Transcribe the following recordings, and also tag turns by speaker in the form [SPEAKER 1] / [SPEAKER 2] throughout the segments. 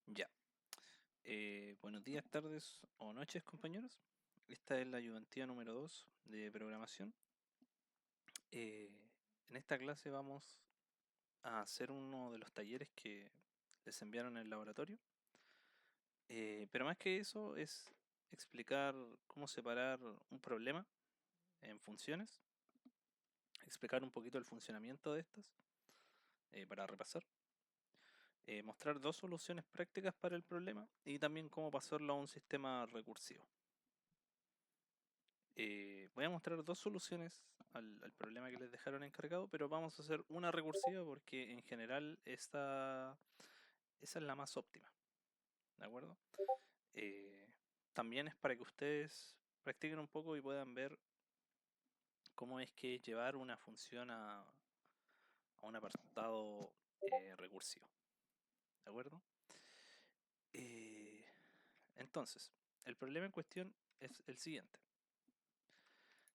[SPEAKER 1] Ya. Buenos días, tardes o noches, compañeros. Esta es la ayudantía número 2 de programación. En esta clase vamos a hacer uno de los talleres que les enviaron en el laboratorio. Pero más que eso es explicar cómo separar un problema en funciones, explicar un poquito el funcionamiento de estas para repasar, mostrar dos soluciones prácticas para el problema y también cómo pasarlo a un sistema recursivo. Voy a mostrar dos soluciones al problema que les dejaron encargado, pero vamos a hacer una recursiva porque en general esa es la más óptima, ¿de acuerdo? Eh, También es para que ustedes practiquen un poco y puedan ver cómo es que llevar una función a un apartado recursivo, ¿de acuerdo? Eh, entonces, el problema en cuestión es el siguiente.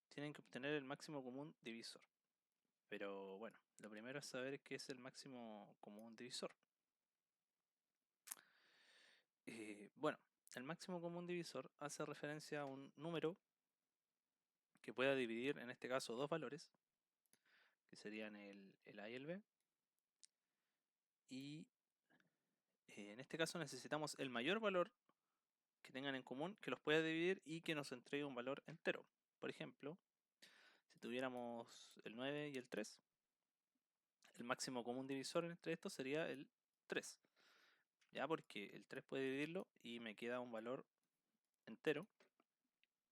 [SPEAKER 1] Tienen que obtener el máximo común divisor. Pero bueno, lo primero es saber qué es el máximo común divisor. Bueno, el máximo común divisor hace referencia a un número que pueda dividir, en este caso, dos valores, que serían el A y el B. Y en este caso necesitamos el mayor valor que tengan en común, que los pueda dividir y que nos entregue un valor entero. Por ejemplo, si tuviéramos el 9 y el 3, el máximo común divisor entre estos sería el 3. Ya, porque el 3 puede dividirlo y me queda un valor entero.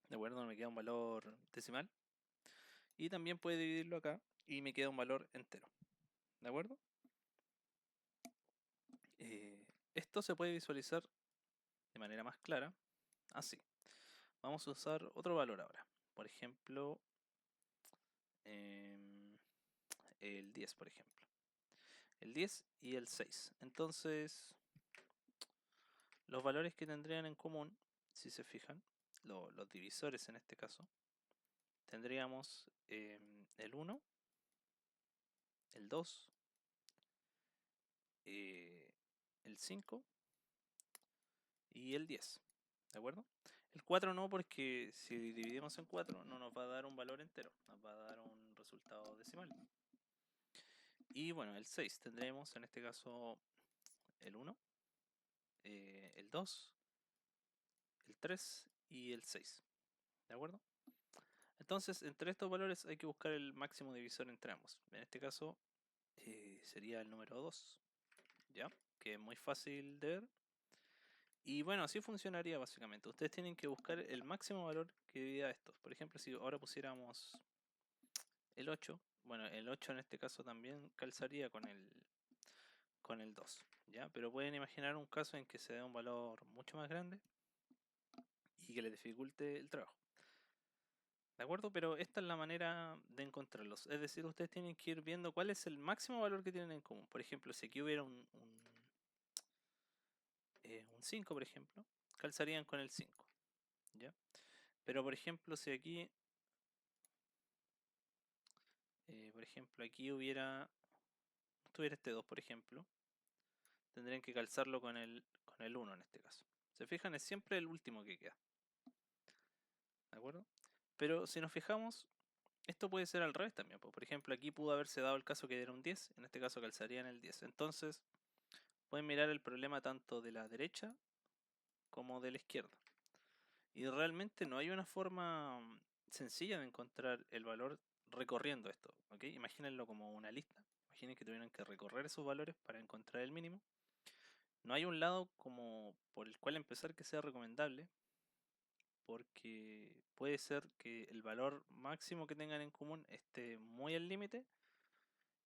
[SPEAKER 1] ¿De acuerdo? Me queda un valor decimal. Y también puede dividirlo acá y me queda un valor entero. ¿De acuerdo? Esto se puede visualizar de manera más clara así. Vamos a usar otro valor ahora. Por ejemplo, em, el 10, por ejemplo. El 10 y el 6. Entonces, los valores que tendrían en común, si se fijan, los divisores en este caso, tendríamos el 1, el 2, el 5 y el 10. ¿De acuerdo? El 4 no, porque si dividimos en 4 no nos va a dar un valor entero, nos va a dar un resultado decimal. Y bueno, el 6 tendremos en este caso el 1, el 2, el 3 y el 6. ¿De acuerdo? Entonces, entre estos valores hay que buscar el máximo divisor entre ambos. En este caso sería el número 2, ¿ya? Que es muy fácil de ver. Y bueno, así funcionaría básicamente. Ustedes tienen que buscar el máximo valor que divida estos. Por ejemplo, si ahora pusiéramos el 8, bueno, el 8 en este caso también calzaría con el 2, ¿ya? Pero pueden imaginar un caso en que se dé un valor mucho más grande y que les dificulte el trabajo. ¿De acuerdo? Pero esta es la manera de encontrarlos. Es decir, ustedes tienen que ir viendo cuál es el máximo valor que tienen en común. Por ejemplo, si aquí hubiera un 5, por ejemplo, calzarían con el 5, ¿ya? Pero por ejemplo, si aquí, por ejemplo, aquí tuviera este 2, por ejemplo, tendrían que calzarlo con el 1 en este caso. ¿Se fijan? Es siempre el último que queda. ¿De acuerdo? Pero si nos fijamos, esto puede ser al revés también. Por ejemplo, aquí pudo haberse dado el caso que era un 10, en este caso calzaría en el 10. Entonces, pueden mirar el problema tanto de la derecha como de la izquierda. Y realmente no hay una forma sencilla de encontrar el valor recorriendo esto. ¿Ok? Imagínenlo como una lista. Imaginen que tuvieran que recorrer esos valores para encontrar el mínimo. No hay un lado como por el cual empezar que sea recomendable, porque puede ser que el valor máximo que tengan en común esté muy al límite,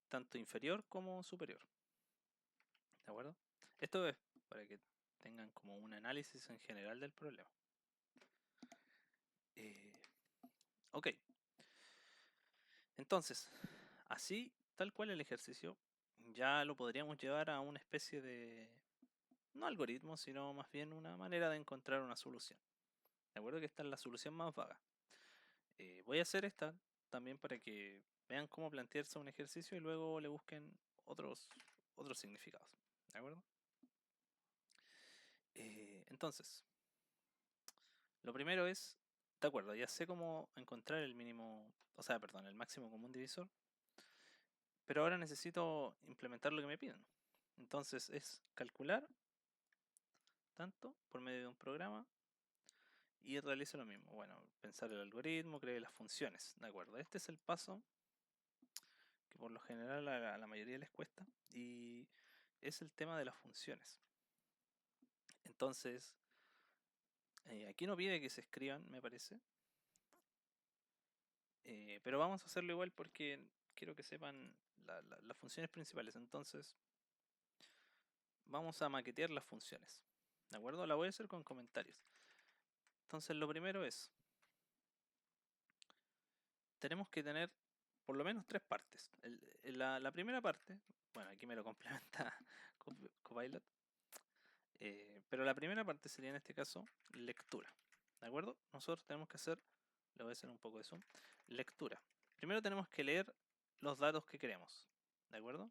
[SPEAKER 1] tanto inferior como superior. ¿De acuerdo? Esto es para que tengan como un análisis en general del problema. Eh, ok, entonces, así, tal cual el ejercicio, ya lo podríamos llevar a una especie de, no algoritmo, sino más bien una manera de encontrar una solución. ¿De acuerdo? Que esta es la solución más vaga. Voy a hacer esta también para que vean cómo plantearse un ejercicio y luego le busquen otros significados. ¿De acuerdo? Entonces, lo primero es, de acuerdo, ya sé cómo encontrar el mínimo, o sea, perdón, el máximo común divisor, pero ahora necesito implementar lo que me piden. Entonces es calcular tanto por medio de un programa y realizo lo mismo. Bueno, pensar el algoritmo, crear las funciones, de acuerdo. Este es el paso que por lo general a la mayoría les cuesta y es el tema de las funciones. Entonces, aquí no pide que se escriban, me parece. Pero vamos a hacerlo igual porque quiero que sepan las funciones principales. Entonces, vamos a maquetear las funciones. ¿De acuerdo? La voy a hacer con comentarios. Entonces, lo primero es, tenemos que tener por lo menos tres partes. La primera parte, bueno, aquí me lo complementa Copilot, pero la primera parte sería en este caso lectura. ¿De acuerdo? Nosotros tenemos que hacer, le voy a hacer un poco de zoom, lectura. Primero tenemos que leer los datos que queremos. ¿De acuerdo?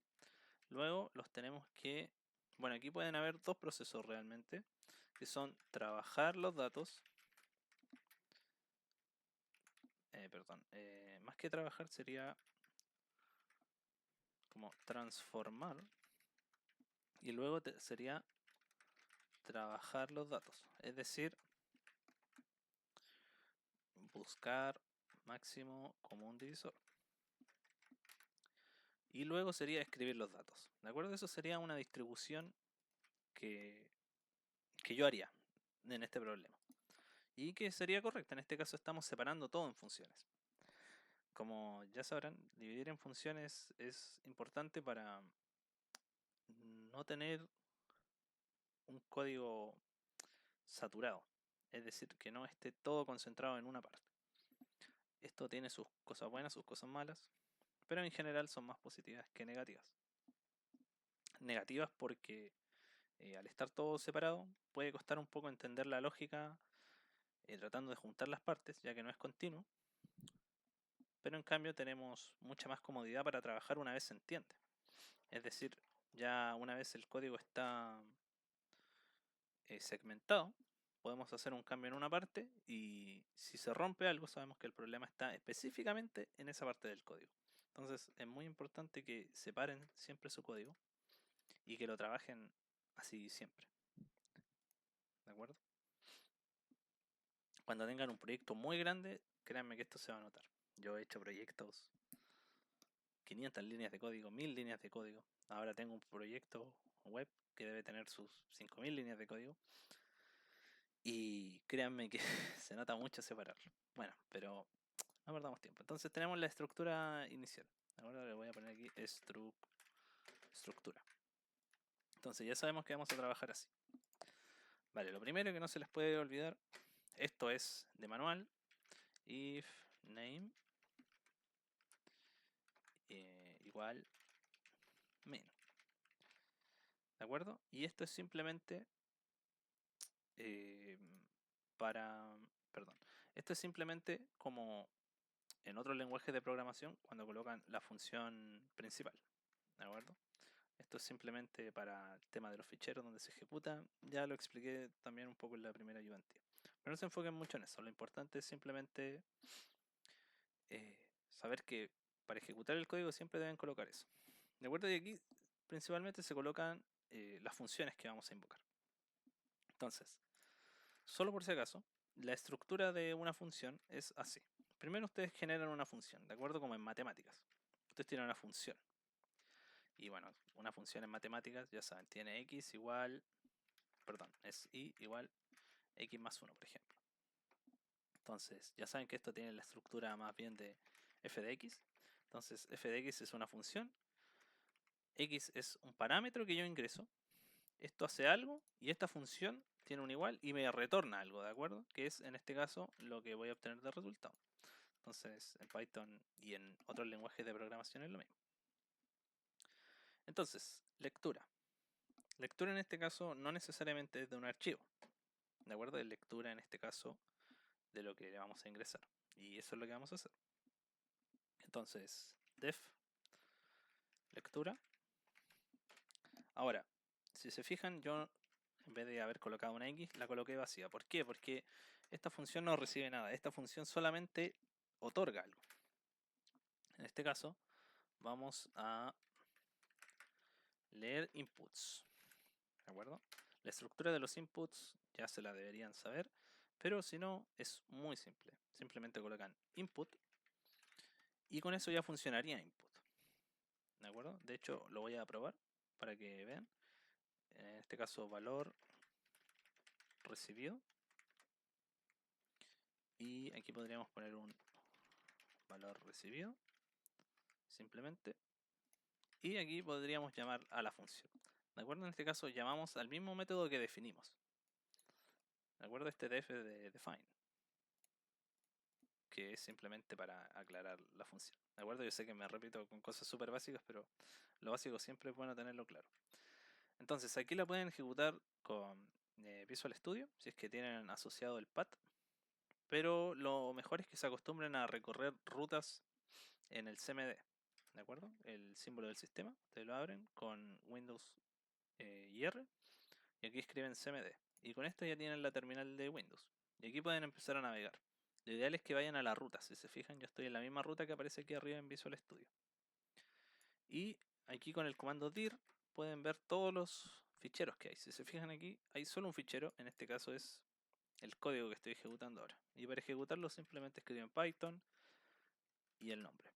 [SPEAKER 1] Luego los tenemos que, bueno, aquí pueden haber dos procesos realmente, que son trabajar los datos, perdón, más que trabajar sería como transformar y luego sería trabajar los datos, es decir, buscar máximo común divisor. Y luego sería escribir los datos, ¿de acuerdo? Eso sería una distribución que, que yo haría en este problema. Y que sería correcta, en este caso estamos separando todo en funciones. Como ya sabrán, dividir en funciones es importante para no tener un código saturado, es decir, que no esté todo concentrado en una parte. Esto tiene sus cosas buenas, sus cosas malas, pero en general son más positivas que negativas. Negativas porque al estar todo separado puede costar un poco entender la lógica tratando de juntar las partes, ya que no es continuo, pero en cambio tenemos mucha más comodidad para trabajar una vez se entiende. Es decir, ya una vez el código está segmentado, podemos hacer un cambio en una parte y si se rompe algo sabemos que el problema está específicamente en esa parte del código. Entonces es muy importante que separen siempre su código y que lo trabajen así siempre. ¿De acuerdo? Cuando tengan un proyecto muy grande, créanme que esto se va a notar. Yo he hecho proyectos 500 líneas de código, 1000 líneas de código. Ahora tengo un proyecto web que debe tener sus 5000 líneas de código. Y créanme que se nota mucho separarlo. Bueno, pero no perdamos tiempo. Entonces tenemos la estructura inicial. Ahora le voy a poner aquí estructura. Entonces ya sabemos que vamos a trabajar así. Vale, lo primero que no se les puede olvidar, esto es de manual. If name igual min. ¿De acuerdo? Y esto es simplemente eh, perdón, esto es simplemente como en otros lenguajes de programación cuando colocan la función principal. ¿De acuerdo? Esto es simplemente para el tema de los ficheros donde se ejecuta. Ya lo expliqué también un poco en la primera ayudantía. Pero no se enfoquen mucho en eso. Lo importante es simplemente saber que para ejecutar el código siempre deben colocar eso. ¿De acuerdo? Y aquí principalmente se colocan las funciones que vamos a invocar. Entonces, solo por si acaso, la estructura de una función es así. Primero ustedes generan una función, ¿de acuerdo? Como en matemáticas. Ustedes tienen una función. Y bueno, una función en matemáticas, ya saben, tiene x igual, perdón, es y igual x más 1, por ejemplo. Entonces, ya saben que esto tiene la estructura más bien de f de x. Entonces, f de x es una función. X es un parámetro que yo ingreso. Esto hace algo y esta función tiene un igual y me retorna algo, ¿de acuerdo? Que es en este caso lo que voy a obtener de resultado. Entonces, en Python y en otros lenguajes de programación es lo mismo. Entonces, lectura. Lectura en este caso no necesariamente es de un archivo, ¿de acuerdo? Es lectura en este caso de lo que le vamos a ingresar. Y eso es lo que vamos a hacer. Entonces, def lectura. Ahora, si se fijan, yo en vez de haber colocado una X, la coloqué vacía. ¿Por qué? Porque esta función no recibe nada. Esta función solamente otorga algo. En este caso, vamos a leer inputs. ¿De acuerdo? La estructura de los inputs ya se la deberían saber, pero si no, es muy simple. Simplemente colocan input y con eso ya funcionaría input. ¿De acuerdo? De hecho, lo voy a probar para que vean. En este caso, valor recibido. Y aquí podríamos poner un valor recibido. Simplemente. Y aquí podríamos llamar a la función. ¿De acuerdo? En este caso llamamos al mismo método que definimos. ¿De acuerdo? Este def de define. Que es simplemente para aclarar la función. ¿De acuerdo? Yo sé que me repito con cosas súper básicas, pero lo básico siempre es bueno tenerlo claro. Entonces aquí la pueden ejecutar con Visual Studio, si es que tienen asociado el path. Pero lo mejor es que se acostumbren a recorrer rutas en el CMD. ¿De acuerdo? El símbolo del sistema. Ustedes lo abren con Windows y R. Y aquí escriben CMD. Y con esto ya tienen la terminal de Windows. Y aquí pueden empezar a navegar. Lo ideal es que vayan a la ruta. Si se fijan, yo estoy en la misma ruta que aparece aquí arriba en Visual Studio. Y aquí con el comando dir pueden ver todos los ficheros que hay. Si se fijan aquí, hay solo un fichero. En este caso es el código que estoy ejecutando ahora. Y para ejecutarlo simplemente escriben Python y el nombre.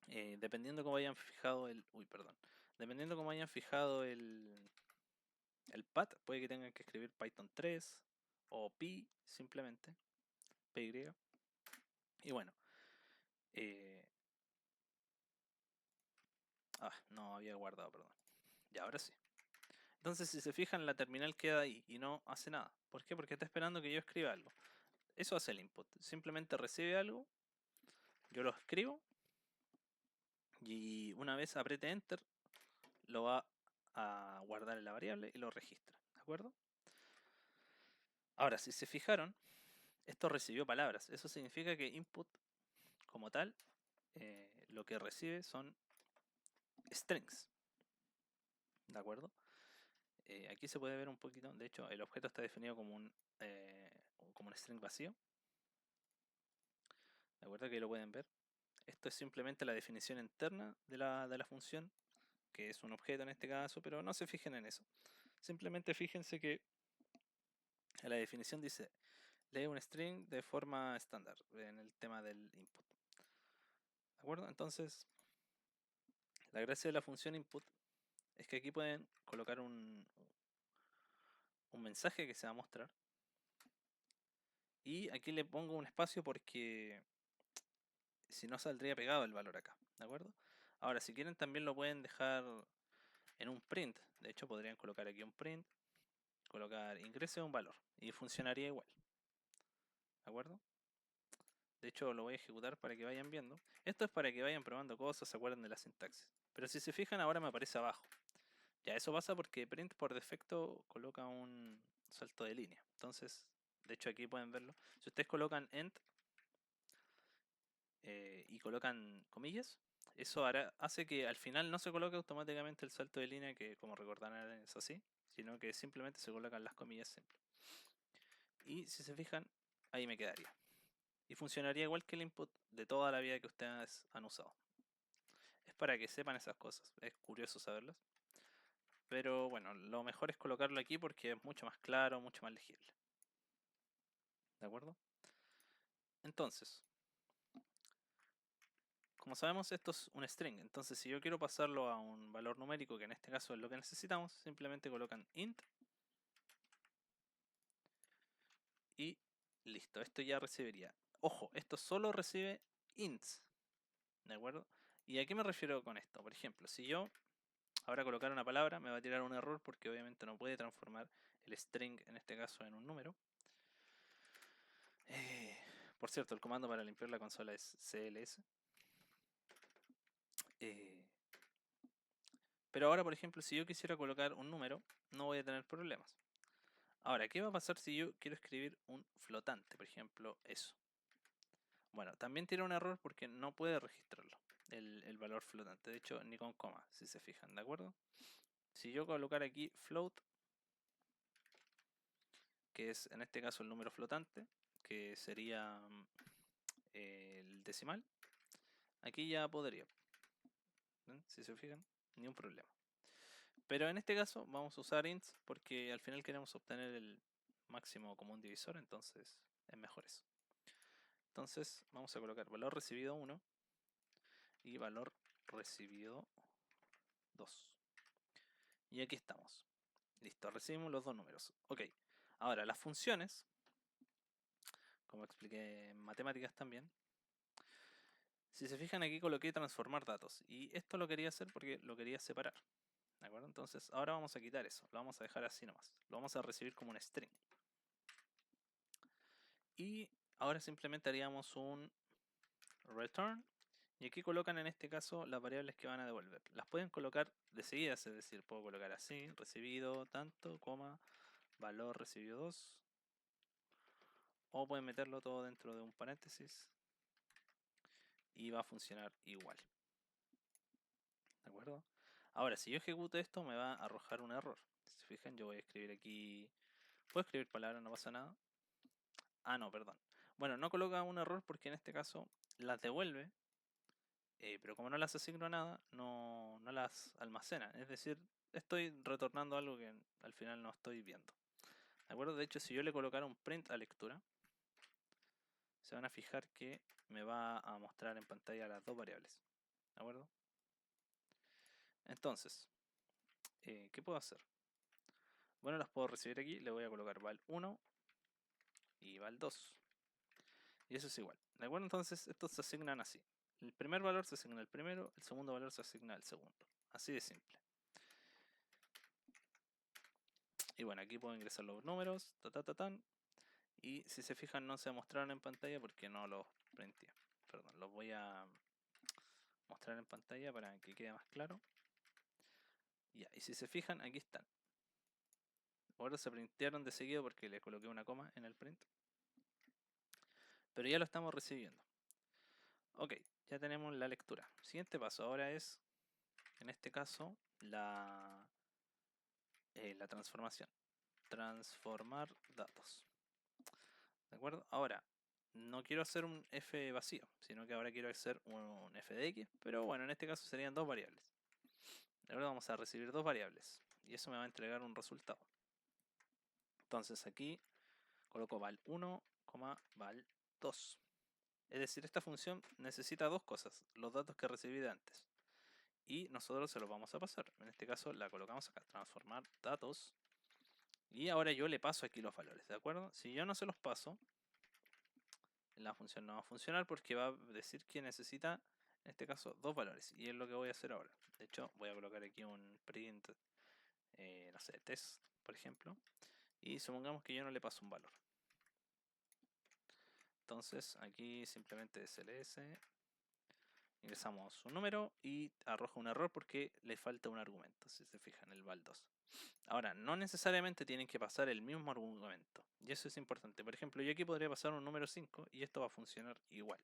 [SPEAKER 1] Dependiendo cómo hayan fijado el... Uy, perdón. Dependiendo cómo hayan fijado el path, puede que tengan que escribir Python 3 o Pi simplemente. PY. Y bueno. No había guardado, perdón. Ya, ahora sí. Entonces, si se fijan, la terminal queda ahí y no hace nada. ¿Por qué? Porque está esperando que yo escriba algo. Eso hace el input. Simplemente recibe algo, yo lo escribo y una vez apriete Enter, lo va a guardar en la variable y lo registra. ¿De acuerdo? Ahora, si se fijaron, esto recibió palabras. Eso significa que input como tal, lo que recibe son strings. ¿De acuerdo? Aquí se puede ver un poquito, de hecho el objeto está definido como un string vacío. ¿De acuerdo? Que lo pueden ver. Esto es simplemente la definición interna de la función, que es un objeto en este caso, pero no se fijen en eso. Simplemente fíjense que la definición dice lee un string de forma estándar en el tema del input. ¿De acuerdo? Entonces, la gracia de la función input es que aquí pueden colocar un mensaje que se va a mostrar. Y aquí le pongo un espacio porque si no saldría pegado el valor acá. ¿De acuerdo? Ahora, si quieren también lo pueden dejar en un print. De hecho, podrían colocar aquí un print, colocar ingrese un valor y funcionaría igual. ¿De acuerdo? De hecho, lo voy a ejecutar para que vayan viendo. Esto es para que vayan probando cosas, se acuerden de la sintaxis. Pero si se fijan, ahora me aparece abajo. Ya, eso pasa porque print por defecto coloca un salto de línea. Entonces, de hecho aquí pueden verlo. Si ustedes colocan end y colocan comillas, eso hace que al final no se coloque automáticamente el salto de línea, que como recordarán es así, sino que simplemente se colocan las comillas simples. Y si se fijan, ahí me quedaría. Y funcionaría igual que el input de toda la vida que ustedes han usado. Es para que sepan esas cosas, es curioso saberlas. Pero bueno, lo mejor es colocarlo aquí porque es mucho más claro, mucho más legible. ¿De acuerdo? Entonces, como sabemos, esto es un string. Entonces, si yo quiero pasarlo a un valor numérico, que en este caso es lo que necesitamos, simplemente colocan int y listo. Esto ya recibiría. Ojo, esto solo recibe ints. ¿De acuerdo? ¿Y a qué me refiero con esto? Por ejemplo, si yo ahora colocar una palabra, me va a tirar un error porque obviamente no puede transformar el string, en este caso, en un número. Por cierto, el comando para limpiar la consola es cls. Pero ahora, por ejemplo, si yo quisiera colocar un número, no voy a tener problemas. Ahora, ¿qué va a pasar si yo quiero escribir un flotante? Por ejemplo, eso. Bueno, también tiene un error porque no puede registrarlo, el valor flotante. De hecho, ni con coma, si se fijan, ¿de acuerdo? Si yo colocar aquí float, que es en este caso el número flotante, que sería el decimal, aquí ya podría. ¿Ven? Si se fijan, ni un problema. Pero en este caso vamos a usar ints porque al final queremos obtener el máximo común divisor, entonces es mejor eso. Entonces vamos a colocar valor recibido 1 y valor recibido 2. Y aquí estamos. Listo, recibimos los dos números. Ok, ahora las funciones, como expliqué en matemáticas también, si se fijan aquí coloqué transformar datos. Y esto lo quería hacer porque lo quería separar. ¿De acuerdo? Entonces ahora vamos a quitar eso. Lo vamos a dejar así nomás. Lo vamos a recibir como un string. Y ahora simplemente haríamos un return. Y aquí colocan en este caso las variables que van a devolver. Las pueden colocar de seguida, es decir, puedo colocar así, recibido tanto, coma, valor recibido 2. O pueden meterlo todo dentro de un paréntesis. Y va a funcionar igual. ¿De acuerdo? Ahora, si yo ejecuto esto, me va a arrojar un error. Si se fijan, yo voy a escribir aquí. Puedo escribir palabras, no pasa nada. Ah, no, perdón. Bueno, no coloca un error porque en este caso las devuelve, pero como no las asigno a nada, no las almacena. Es decir, estoy retornando algo que al final no estoy viendo. ¿De acuerdo? De hecho, si yo le colocara un print a lectura, se van a fijar que me va a mostrar en pantalla las dos variables. ¿De acuerdo? Entonces, ¿qué puedo hacer? Bueno, las puedo recibir aquí, le voy a colocar val1 y val2. Y eso es igual. ¿De acuerdo? Entonces estos se asignan así. El primer valor se asigna al primero, el segundo valor se asigna al segundo. Así de simple. Y bueno, aquí puedo ingresar los números, y si se fijan no se mostraron en pantalla porque no los printé. Perdón, los voy a mostrar en pantalla para que quede más claro. Ya, y si se fijan, aquí están. Ahora se printearon de seguido porque le coloqué una coma en el print. Pero ya lo estamos recibiendo. Ok, ya tenemos la lectura. Siguiente paso ahora es, en este caso, la transformación. Transformar datos. ¿De acuerdo? Ahora, no quiero hacer un f vacío, sino que ahora quiero hacer un f de x, pero bueno, en este caso serían dos variables. De acuerdo, vamos a recibir dos variables y eso me va a entregar un resultado. Entonces aquí coloco val1, val2. Es decir, esta función necesita dos cosas, los datos que recibí de antes. Y nosotros se los vamos a pasar. En este caso la colocamos acá, transformar datos. Y ahora yo le paso aquí los valores, ¿de acuerdo? Si yo no se los paso, la función no va a funcionar porque va a decir que necesita, en este caso, dos valores. Y es lo que voy a hacer ahora. De hecho, voy a colocar aquí un print, no sé, test, por ejemplo. Y supongamos que yo no le paso un valor. Entonces, aquí simplemente SLS, ingresamos un número y arroja un error porque le falta un argumento, si se fijan, el val2. Ahora, no necesariamente tienen que pasar el mismo argumento. Y eso es importante. Por ejemplo, yo aquí podría pasar un número 5 y esto va a funcionar igual.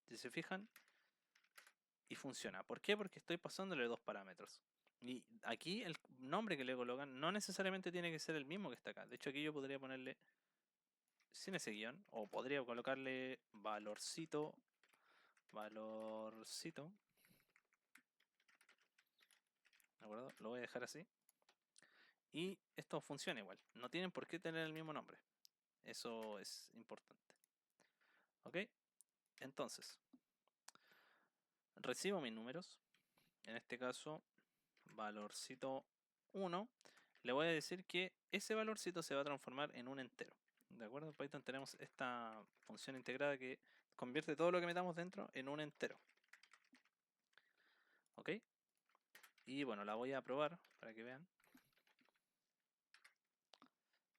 [SPEAKER 1] Si se fijan, y funciona. ¿Por qué? Porque estoy pasándole dos parámetros. Y aquí el nombre que le colocan no necesariamente tiene que ser el mismo que está acá. De hecho aquí yo podría ponerle sin ese guión, o podría colocarle valorcito, valorcito. ¿De acuerdo? Lo voy a dejar así. Y esto funciona igual. No tienen por qué tener el mismo nombre. Eso es importante. ¿Ok? Entonces, recibo mis números. En este caso, valorcito 1. Le voy a decir que ese valorcito se va a transformar en un entero. ¿De acuerdo? En Python tenemos esta función integrada que convierte todo lo que metamos dentro en un entero. ¿Ok? Y bueno, la voy a probar para que vean.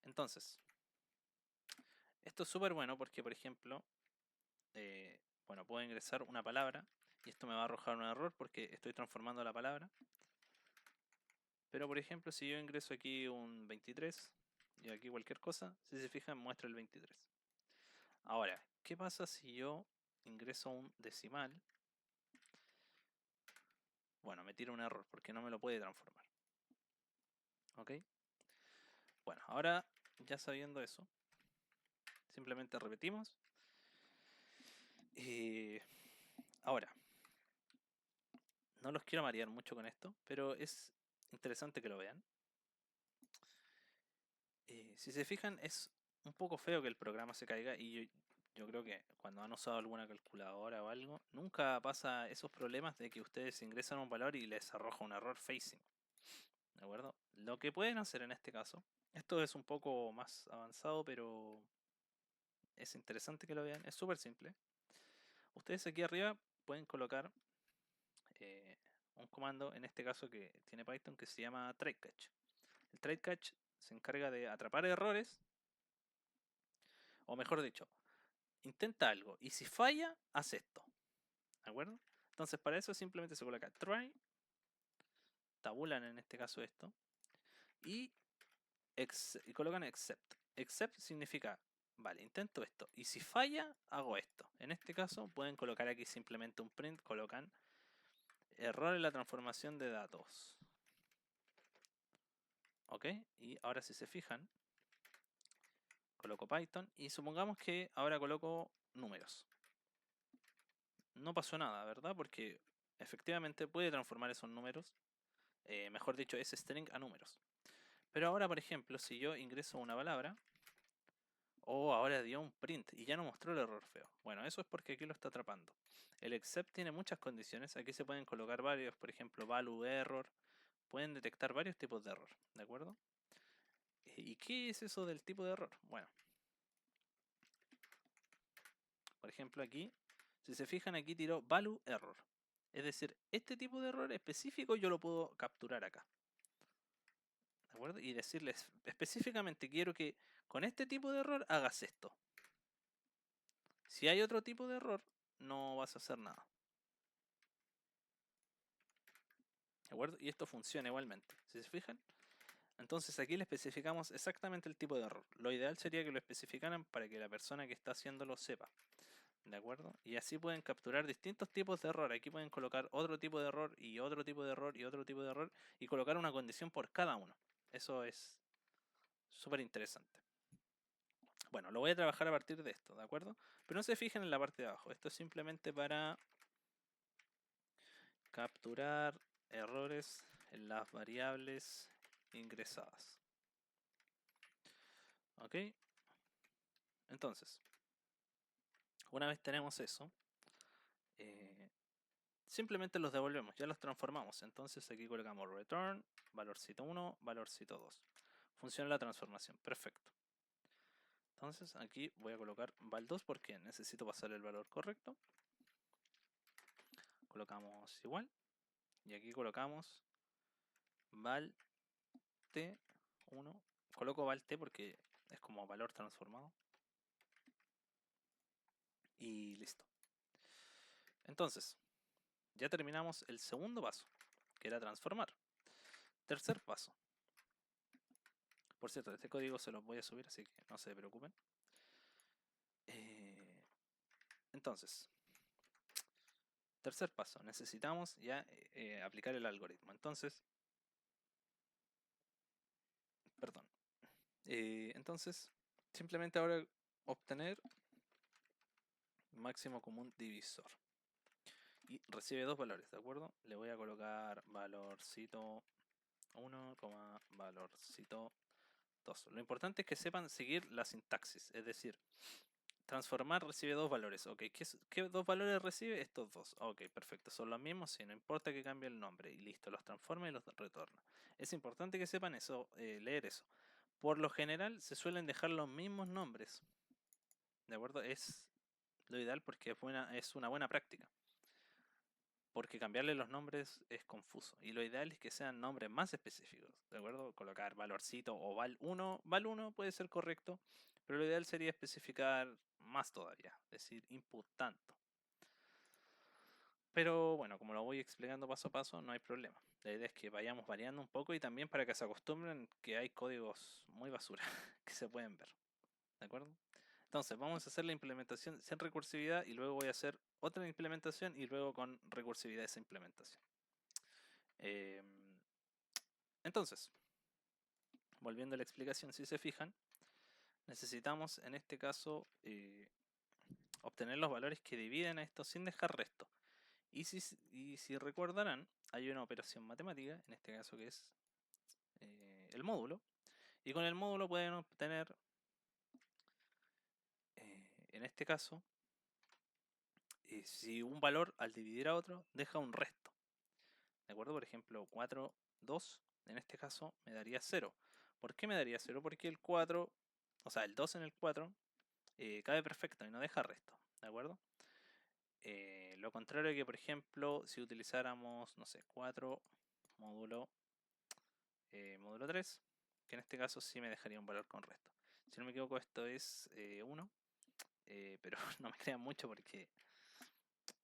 [SPEAKER 1] Entonces, esto es súper bueno porque, por ejemplo, bueno, puedo ingresar una palabra y esto me va a arrojar un error porque estoy transformando la palabra. Pero, por ejemplo, si yo ingreso aquí un 23 y aquí cualquier cosa, si se fijan, muestra el 23. Ahora, ¿qué pasa si yo ingreso un decimal? Bueno, me tira un error porque no me lo puede transformar. ¿Ok? Bueno, ahora ya sabiendo eso, simplemente repetimos. Ahora, no los quiero marear mucho con esto, pero es interesante que lo vean. Si se fijan, es un poco feo que el programa se caiga y yo creo que cuando han usado alguna calculadora o algo, nunca pasa esos problemas de que ustedes ingresan un valor y les arroja un error facing. ¿De acuerdo? Lo que pueden hacer en este caso, esto es un poco más avanzado, pero es interesante que lo vean, es súper simple. Ustedes aquí arriba pueden colocar un comando, en este caso que tiene Python, que se llama try catch. El try catch se encarga de atrapar errores, o mejor dicho, intenta algo y si falla, haz esto. ¿De acuerdo? Entonces para eso simplemente se coloca try, tabulan en este caso esto, y colocan except. Except significa, vale, intento esto, y si falla, hago esto. En este caso pueden colocar aquí simplemente un print, colocan error en la transformación de datos. ¿Ok? Y ahora si se fijan, coloco Python y supongamos que ahora coloco números. No pasó nada, ¿verdad? Porque efectivamente puede transformar esos números, mejor dicho, ese string a números. Pero ahora, por ejemplo, si yo ingreso una palabra, o ahora dio un print y ya no mostró el error feo. Bueno, eso es porque aquí lo está atrapando. El except tiene muchas condiciones, aquí se pueden colocar varios, por ejemplo, value error, pueden detectar varios tipos de error, ¿de acuerdo? ¿Y qué es eso del tipo de error? Bueno, por ejemplo aquí, si se fijan aquí tiró value error. Es decir, este tipo de error específico yo lo puedo capturar acá. ¿De acuerdo? Y decirles específicamente quiero que con este tipo de error hagas esto. Si hay otro tipo de error, no vas a hacer nada. ¿De acuerdo? Y esto funciona igualmente. Si se fijan, entonces aquí le especificamos exactamente el tipo de error. Lo ideal sería que lo especificaran para que la persona que está haciéndolo sepa. ¿De acuerdo? Y así pueden capturar distintos tipos de error. Aquí pueden colocar otro tipo de error y otro tipo de error y otro tipo de error y colocar una condición por cada uno. Eso es súper interesante. Bueno, lo voy a trabajar a partir de esto, ¿de acuerdo? Pero no se fijen en la parte de abajo. Esto es simplemente para capturar errores en las variables ingresadas. ¿Ok? Entonces, una vez tenemos eso, simplemente los devolvemos, ya los transformamos. Entonces aquí colocamos return, valorcito 1, valorcito 2. Funciona la transformación, perfecto. Entonces aquí voy a colocar val2 porque necesito pasar el valor correcto. Colocamos igual. Y aquí colocamos val t1. Coloco val t porque es como valor transformado. Y listo. Entonces, ya terminamos el segundo paso, que era transformar. Tercer paso. Por cierto, este código se los voy a subir, así que no se preocupen. Entonces, tercer paso, necesitamos ya aplicar el algoritmo. Entonces, perdón. Entonces, simplemente ahora obtener máximo común divisor. Y recibe dos valores, ¿de acuerdo? Le voy a colocar valorcito 1, valorcito 2. Lo importante es que sepan seguir la sintaxis, es decir, transformar recibe dos valores. Ok, ¿qué dos valores recibe? Estos dos. Ok, perfecto. Son los mismos, sí, no importa que cambie el nombre. Y listo, los transforma y los retorna. Es importante que sepan eso, leer eso. Por lo general se suelen dejar los mismos nombres. ¿De acuerdo? Es lo ideal porque es una buena práctica. Porque cambiarle los nombres es confuso. Y lo ideal es que sean nombres más específicos. ¿De acuerdo? Colocar valorcito o val1. Val1 puede ser correcto. Pero lo ideal sería especificar más todavía. Es decir, input tanto. Pero bueno, como lo voy explicando paso a paso, no hay problema. La idea es que vayamos variando un poco y también para que se acostumbren que hay códigos muy basura que se pueden ver. ¿De acuerdo? Entonces, vamos a hacer la implementación sin recursividad y luego voy a hacer otra implementación y luego con recursividad esa implementación. Entonces, volviendo a la explicación, si se fijan, necesitamos en este caso obtener los valores que dividen a esto sin dejar resto. Y si recordarán, hay una operación matemática, en este caso que es el módulo, y con el módulo pueden obtener, en este caso, si un valor al dividir a otro deja un resto. ¿De acuerdo? Por ejemplo, 4, 2, en este caso me daría 0. ¿Por qué me daría 0? Porque el 4, o sea, el 2 en el 4 cabe perfecto y no deja resto. ¿De acuerdo? Lo contrario que, por ejemplo, si utilizáramos, no sé, 4 módulo 3, que en este caso sí me dejaría un valor con resto. Si no me equivoco, esto es 1, pero no me crean mucho porque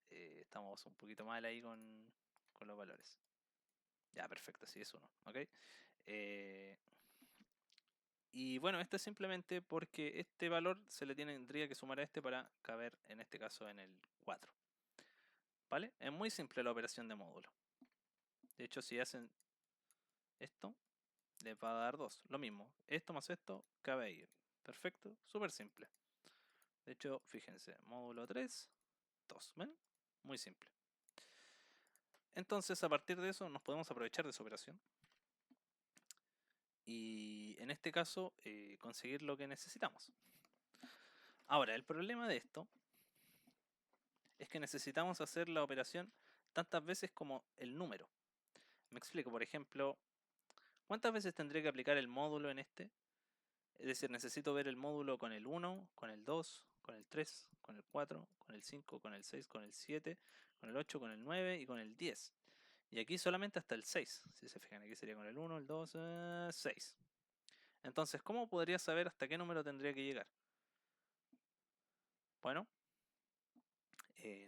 [SPEAKER 1] estamos un poquito mal ahí con los valores. Ya, perfecto, sí es 1, ¿ok? Y bueno, esto es simplemente porque este valor se le tendría que sumar a este para caber, en este caso, en el 4. ¿Vale? Es muy simple la operación de módulo. De hecho, si hacen esto, les va a dar 2. Lo mismo, esto más esto cabe ahí. Perfecto, súper simple. De hecho, fíjense, módulo 3, 2. ¿Ven? Muy simple. Entonces, a partir de eso, nos podemos aprovechar de esa operación. Y en este caso, conseguir lo que necesitamos. Ahora, el problema de esto es que necesitamos hacer la operación tantas veces como el número. Me explico, por ejemplo, ¿cuántas veces tendré que aplicar el módulo en este? Es decir, necesito ver el módulo con el 1, con el 2, con el 3, con el 4, con el 5, con el 6, con el 7, con el 8, con el 9 y con el 10. Y aquí solamente hasta el 6. Si se fijan, aquí sería con el 1, el 2, 6. Entonces, ¿cómo podría saber hasta qué número tendría que llegar? Bueno,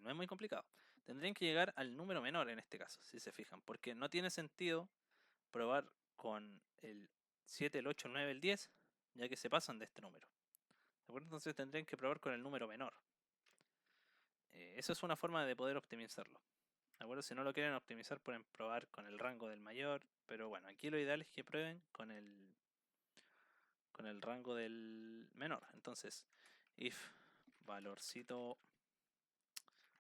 [SPEAKER 1] no es muy complicado. Tendrían que llegar al número menor en este caso, si se fijan, porque no tiene sentido probar con el 7, el 8, el 9, el 10, ya que se pasan de este número. ¿De acuerdo? Entonces tendrían que probar con el número menor. Esa es una forma de poder optimizarlo. ¿De acuerdo? Si no lo quieren optimizar, pueden probar con el rango del mayor, pero bueno, aquí lo ideal es que prueben con el rango del menor. Entonces, if valorcito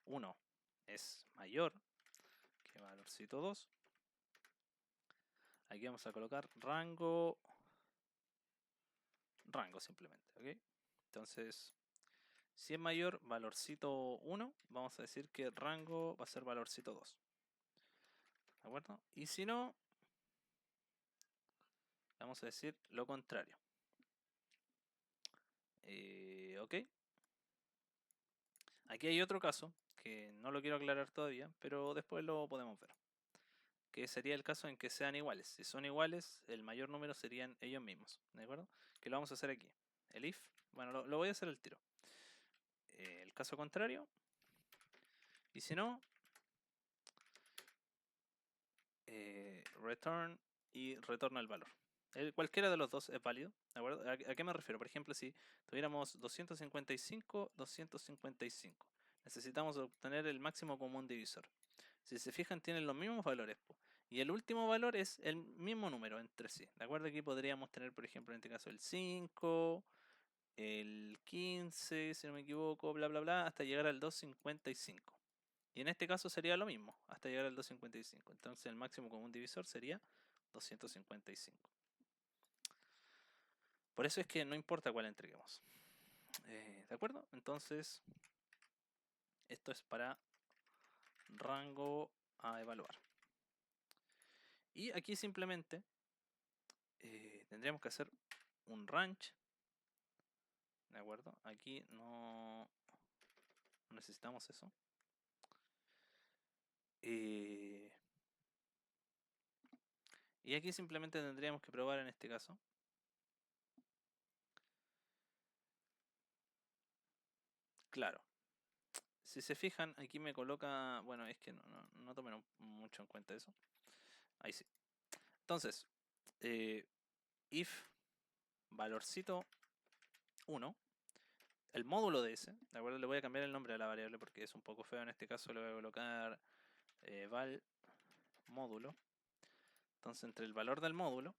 [SPEAKER 1] 1 es mayor que valorcito 2, aquí vamos a colocar rango simplemente, ¿ok? Entonces, si es mayor valorcito 1, vamos a decir que el rango va a ser valorcito 2. ¿De acuerdo? Y si no, vamos a decir lo contrario. ¿Ok? Aquí hay otro caso que no lo quiero aclarar todavía, pero después lo podemos ver. Que sería el caso en que sean iguales. Si son iguales, el mayor número serían ellos mismos. ¿De acuerdo? Que lo vamos a hacer aquí. El if, bueno, lo voy a hacer al tiro. El caso contrario. Y si no, return y retorna el valor. Cualquiera de los dos es válido, ¿de acuerdo? ¿A qué me refiero? Por ejemplo, si tuviéramos 255, 255, necesitamos obtener el máximo común divisor. Si se fijan, tienen los mismos valores, y el último valor es el mismo número entre sí. ¿De acuerdo? Aquí podríamos tener, por ejemplo, en este caso el 5, el 15, si no me equivoco, bla, bla, bla, hasta llegar al 255. Y en este caso sería lo mismo, hasta llegar al 255. Entonces el máximo común divisor sería 255. Por eso es que no importa cuál entreguemos. ¿De acuerdo? Entonces, esto es para rango a evaluar. Y aquí simplemente tendríamos que hacer un range. ¿De acuerdo? Aquí no necesitamos eso. Y aquí simplemente tendríamos que probar en este caso. Claro. Si se fijan, aquí me coloca... Bueno, es que no tomen mucho en cuenta eso. Ahí sí. Entonces, if valorcito 1, el módulo de ese, ¿de acuerdo? Le voy a cambiar el nombre a la variable porque es un poco feo. En este caso le voy a colocar val módulo. Entonces, entre el valor del módulo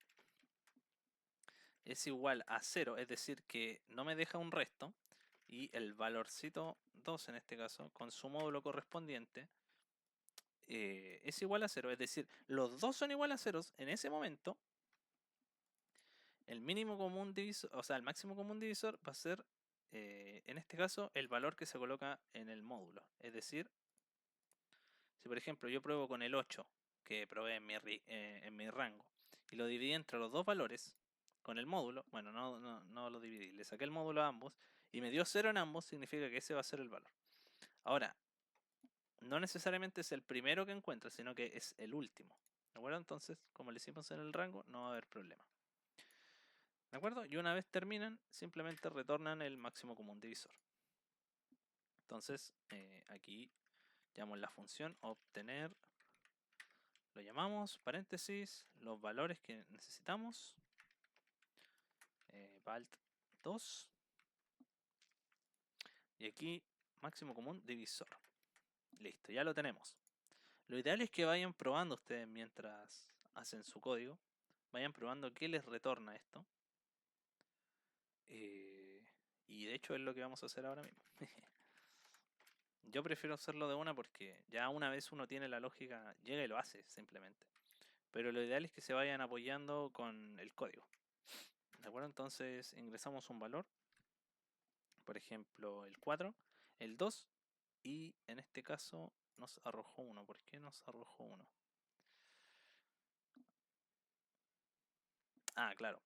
[SPEAKER 1] es igual a 0, es decir, que no me deja un resto, y el valorcito 2 en este caso, con su módulo correspondiente, es igual a 0, es decir, los dos son igual a 0 en ese momento, el mínimo común divisor, o sea, el máximo común divisor va a ser, en este caso, el valor que se coloca en el módulo. Es decir, si por ejemplo yo pruebo con el 8, que probé en mi rango, y lo dividí entre los dos valores, con el módulo, bueno, no lo dividí, le saqué el módulo a ambos, y me dio 0 en ambos, significa que ese va a ser el valor. Ahora, no necesariamente es el primero que encuentra, sino que es el último. ¿De acuerdo? Entonces, como le hicimos en el rango, no va a haber problema. ¿De acuerdo? Y una vez terminan, simplemente retornan el máximo común divisor. Entonces, aquí llamamos la función obtener, lo llamamos, paréntesis, los valores que necesitamos, valt 2, y aquí máximo común divisor. Listo, ya lo tenemos. Lo ideal es que vayan probando ustedes mientras hacen su código, vayan probando qué les retorna esto. Y de hecho es lo que vamos a hacer ahora mismo. Yo prefiero hacerlo de una porque ya una vez uno tiene la lógica, llega y lo hace simplemente. Pero lo ideal es que se vayan apoyando con el código. ¿De acuerdo? Entonces ingresamos un valor, por ejemplo el 4, el 2, y en este caso nos arrojó 1. ¿Por qué nos arrojó 1? Ah, claro.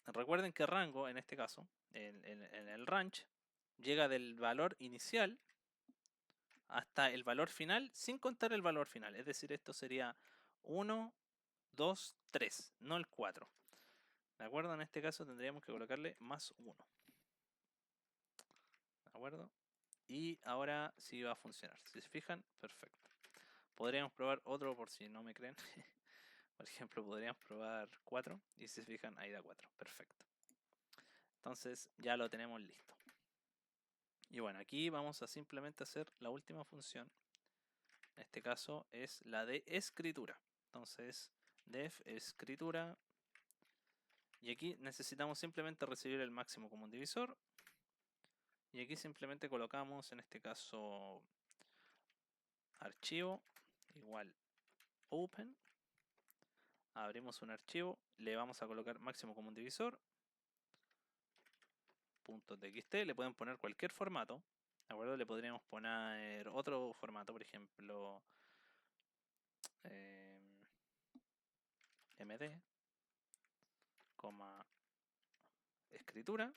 [SPEAKER 1] Recuerden que rango, en este caso, en el range, llega del valor inicial hasta el valor final sin contar el valor final. Es decir, esto sería 1, 2, 3, no el 4. ¿De acuerdo? En este caso tendríamos que colocarle más 1. ¿De acuerdo? Y ahora sí va a funcionar. Si se fijan, perfecto. Podríamos probar otro por si no me creen. Por ejemplo, podríamos probar 4 y si se fijan, ahí da 4. Perfecto. Entonces ya lo tenemos listo. Y bueno, aquí vamos a simplemente hacer la última función. En este caso es la de escritura. Entonces, def escritura. Y aquí necesitamos simplemente recibir el máximo común divisor. Y aquí simplemente colocamos, en este caso, archivo igual open. Abrimos un archivo, le vamos a colocar máximo común divisor. .txt, le pueden poner cualquier formato. ¿De acuerdo? Le podríamos poner otro formato, por ejemplo, md, escritura.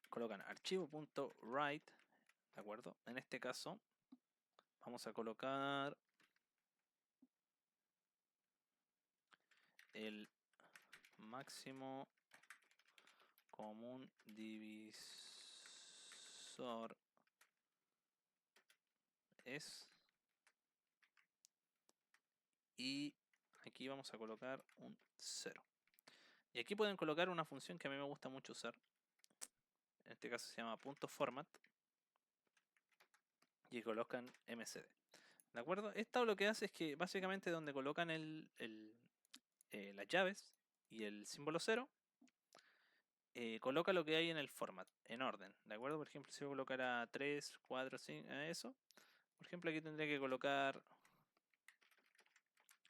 [SPEAKER 1] Colocan archivo.write, ¿de acuerdo? En este caso vamos a colocar el máximo común divisor es, y aquí vamos a colocar un 0. Y aquí pueden colocar una función que a mí me gusta mucho usar. En este caso se llama .format y colocan mcd. ¿De acuerdo? Esto lo que hace es que básicamente donde colocan las llaves y el símbolo 0, coloca lo que hay en el format, en orden. ¿De acuerdo? Por ejemplo, si yo colocara 3, 4, 5, eso. Por ejemplo, aquí tendría que colocar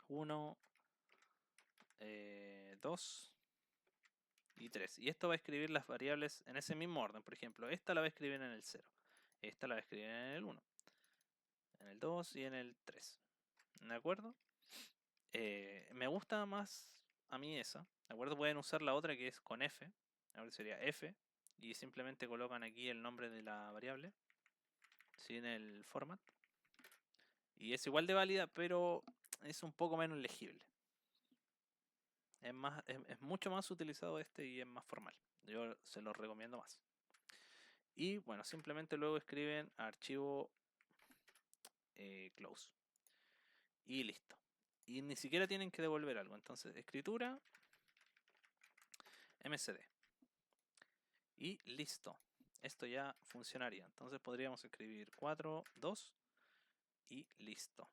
[SPEAKER 1] 1, 2 y 3. Y esto va a escribir las variables en ese mismo orden. Por ejemplo, esta la va a escribir en el 0. Esta la va a escribir en el 1. En el 2 y en el 3. ¿De acuerdo? Me gusta más a mí esa. ¿De acuerdo? Pueden usar la otra que es con F. Ahora sería F. Y simplemente colocan aquí el nombre de la variable sin el format. Y es igual de válida, pero es un poco menos legible. Es mucho más utilizado este y es más formal. Yo se los recomiendo más. Y bueno, simplemente luego escriben archivo close. Y listo. Y ni siquiera tienen que devolver algo. Entonces, escritura mcd. Y listo. Esto ya funcionaría. Entonces podríamos escribir 4, 2 y listo.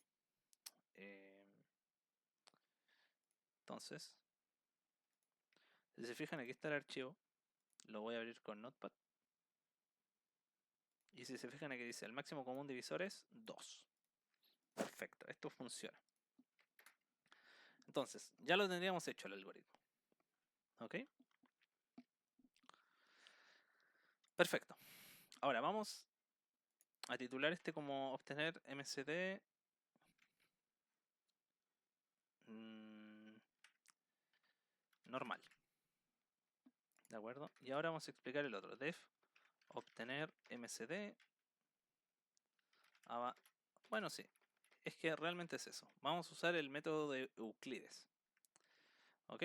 [SPEAKER 1] Entonces, si se fijan, aquí está el archivo. Lo voy a abrir con Notepad. Y si se fijan, aquí dice el máximo común divisor es 2. Perfecto, esto funciona. Entonces, ya lo tendríamos hecho el algoritmo. ¿Ok? Perfecto. Ahora vamos a titular este como obtener MCD normal. ¿De acuerdo? Y ahora vamos a explicar el otro. Def obtener MCD. Bueno, sí. Es que realmente es eso. Vamos a usar el método de Euclides. ¿Ok?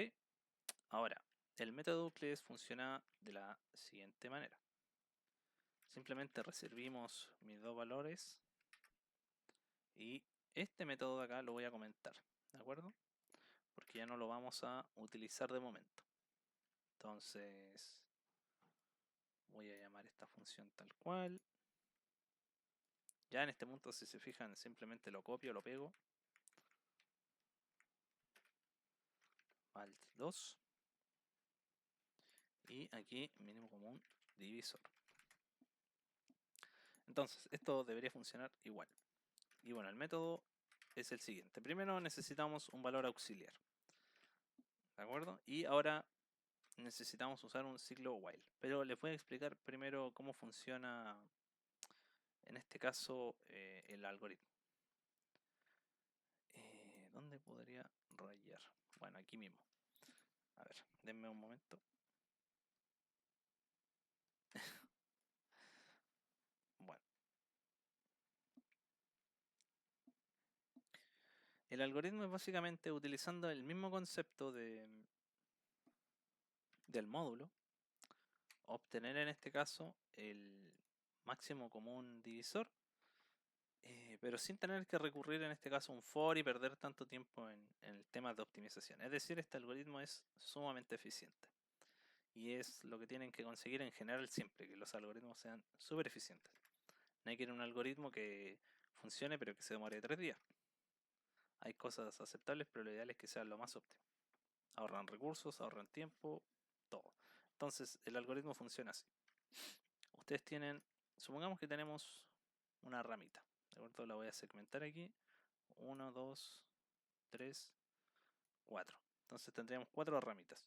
[SPEAKER 1] Ahora, el método de Euclides funciona de la siguiente manera. Simplemente reservimos mis dos valores y este método de acá lo voy a comentar, ¿de acuerdo? Porque ya no lo vamos a utilizar de momento. Entonces, voy a llamar esta función tal cual. Ya en este punto, si se fijan, simplemente lo copio, lo pego. Alt 2. Y aquí mínimo común divisor. Entonces, esto debería funcionar igual. Y bueno, el método es el siguiente. Primero necesitamos un valor auxiliar. ¿De acuerdo? Y ahora necesitamos usar un ciclo while. Pero les voy a explicar primero cómo funciona, en este caso, el algoritmo. ¿Dónde podría rayar? Bueno, aquí mismo. A ver, denme un momento. Bueno. El algoritmo es básicamente utilizando el mismo concepto del módulo, obtener en este caso el máximo común divisor, pero sin tener que recurrir en este caso a un for y perder tanto tiempo en el tema de optimización. Es decir, este algoritmo es sumamente eficiente. Y es lo que tienen que conseguir en general siempre, que los algoritmos sean súper eficientes. No hay que ir a un algoritmo que funcione pero que se demore 3 días. Hay cosas aceptables, pero lo ideal es que sean lo más óptimo. Ahorran recursos, ahorran tiempo, todo. Entonces el algoritmo funciona así. Ustedes tienen, supongamos que tenemos una ramita, ¿de acuerdo? La voy a segmentar aquí. 1, 2, 3, 4. Entonces tendríamos 4 ramitas.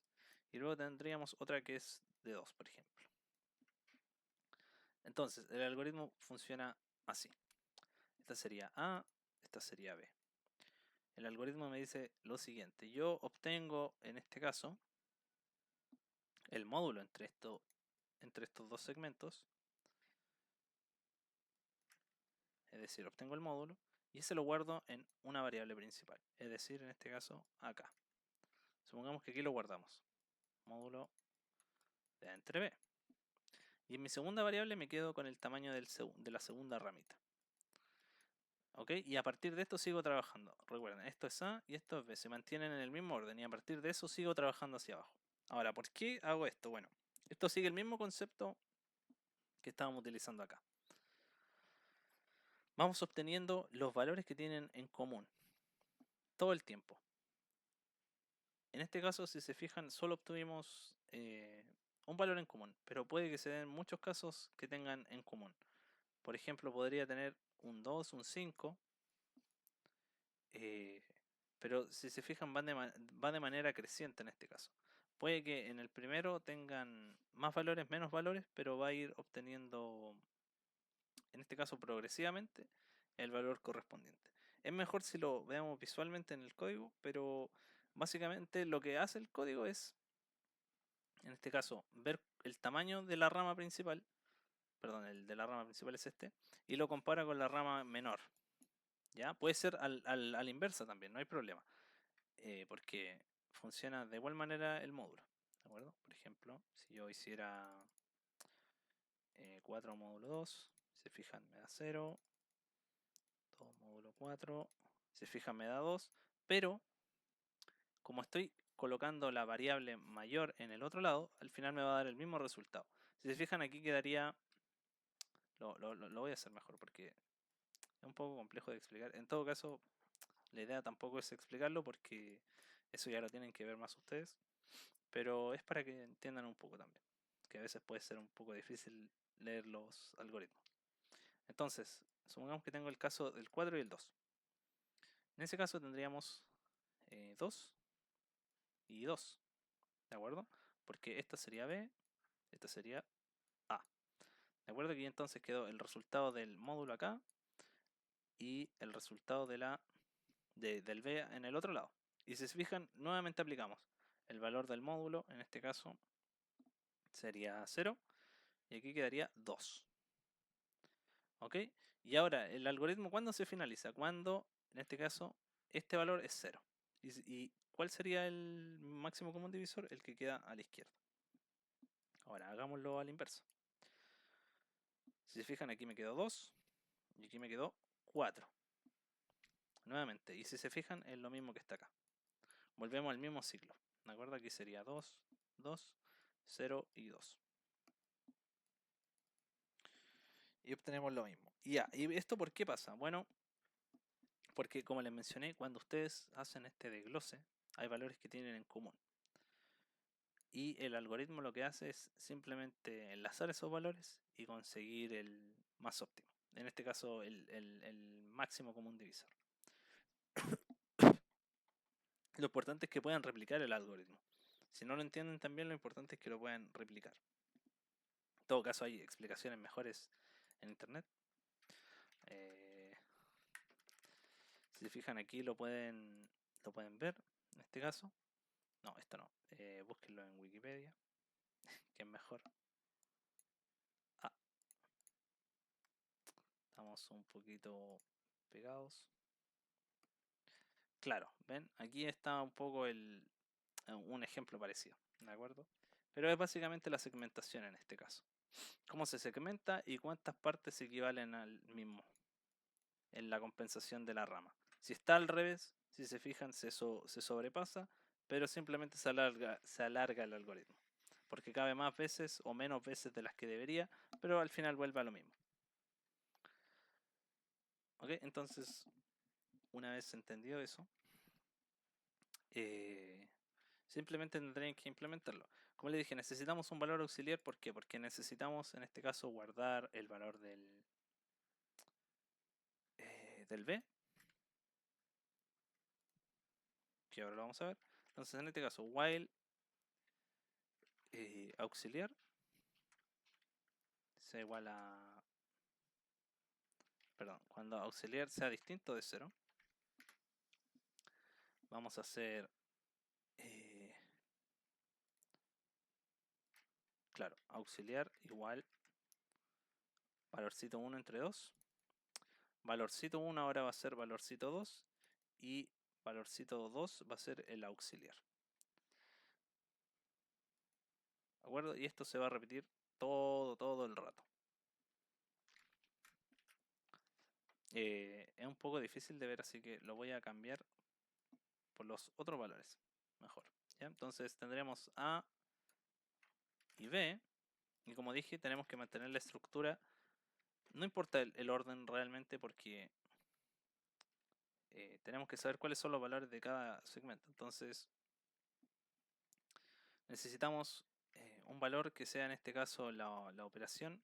[SPEAKER 1] Y luego tendríamos otra que es de 2, por ejemplo. Entonces el algoritmo funciona así. Esta sería A, esta sería B. El algoritmo me dice lo siguiente. Yo obtengo, en este caso, el módulo entre estos dos segmentos. Es decir, obtengo el módulo y ese lo guardo en una variable principal. Es decir, en este caso, acá. Supongamos que aquí lo guardamos. Módulo de A entre B. Y en mi segunda variable me quedo con el tamaño de la segunda ramita. ¿Ok? Y a partir de esto sigo trabajando. Recuerden, esto es A y esto es B. Se mantienen en el mismo orden y a partir de eso sigo trabajando hacia abajo. Ahora, ¿por qué hago esto? Bueno, esto sigue el mismo concepto que estábamos utilizando acá. Vamos obteniendo los valores que tienen en común todo el tiempo. En este caso, si se fijan, solo obtuvimos un valor en común, pero puede que se den muchos casos que tengan en común. Por ejemplo, podría tener un 2, un 5, pero si se fijan va de manera creciente en este caso. Puede que en el primero tengan más valores, menos valores, pero va a ir obteniendo, en este caso progresivamente, el valor correspondiente. Es mejor si lo veamos visualmente en el código, pero básicamente lo que hace el código es, en este caso, ver el tamaño de la rama principal, perdón, el de la rama principal es este, y lo compara con la rama menor. ¿Ya? Puede ser a la inversa también, no hay problema, porque funciona de igual manera el módulo. ¿De acuerdo? Por ejemplo, si yo hiciera 4 módulo 2, se fijan me da 0, 2 módulo 4, se fijan me da 2, pero como estoy colocando la variable mayor en el otro lado, al final me va a dar el mismo resultado. Si se fijan aquí quedaría, lo voy a hacer mejor porque es un poco complejo de explicar. En todo caso, la idea tampoco es explicarlo porque Eso ya lo tienen que ver más ustedes, pero es para que entiendan un poco también, que a veces puede ser un poco difícil leer los algoritmos. Entonces, supongamos que tengo el caso del 4 y el 2. En ese caso tendríamos 2 y 2, ¿de acuerdo? Porque esta sería B, esta sería A. ¿De acuerdo? Que entonces quedó el resultado del módulo acá y el resultado del B en el otro lado. Y si se fijan, nuevamente aplicamos el valor del módulo, en este caso sería 0, y aquí quedaría 2. ¿Ok? Y ahora, el algoritmo, ¿cuándo se finaliza? Cuando, en este caso, este valor es 0. ¿Y cuál sería el máximo común divisor? El que queda a la izquierda. Ahora, hagámoslo a la inversa. Si se fijan, aquí me quedó 2 y aquí me quedó 4. Nuevamente, y si se fijan, es lo mismo que está acá. Volvemos al mismo ciclo. ¿De acuerdo? Aquí sería 2, 2, 0 y 2. Y obtenemos lo mismo. Y ya, ¿y esto por qué pasa? Bueno, porque como les mencioné, cuando ustedes hacen este desglose, hay valores que tienen en común. Y el algoritmo lo que hace es simplemente enlazar esos valores y conseguir el más óptimo. En este caso, el máximo común divisor. Lo importante es que puedan replicar el algoritmo. Si no lo entienden también, lo importante es que lo puedan replicar. En todo caso, hay explicaciones mejores en internet. Si se fijan aquí lo pueden ver. En este caso. No, esto no. Búsquenlo en Wikipedia, que es mejor. Ah, estamos un poquito pegados. Claro, ven, aquí está un poco un ejemplo parecido, ¿de acuerdo? Pero es básicamente la segmentación en este caso. Cómo se segmenta y cuántas partes equivalen al mismo en la compensación de la rama. Si está al revés, si se fijan, se sobrepasa, pero simplemente se alarga el algoritmo. Porque cabe más veces o menos veces de las que debería, pero al final vuelve a lo mismo. ¿Ok? Entonces, una vez entendido eso, simplemente tendrían que implementarlo. Como les dije, necesitamos un valor auxiliar. ¿Por qué? Porque necesitamos, en este caso, guardar el valor del B, que ahora lo vamos a ver. Entonces, en este caso, while auxiliar sea igual a... Perdón, cuando auxiliar sea distinto de 0, vamos a hacer... claro, auxiliar igual valorcito 1 entre 2. Valorcito 1 ahora va a ser valorcito 2 y valorcito 2 va a ser el auxiliar. ¿De acuerdo? Y esto se va a repetir todo el rato. Es un poco difícil de ver, así que lo voy a cambiar por los otros valores. Mejor. ¿Ya? Entonces tendremos A y B. Y como dije, tenemos que mantener la estructura. No importa el orden realmente porque tenemos que saber cuáles son los valores de cada segmento. Entonces necesitamos un valor que sea en este caso la operación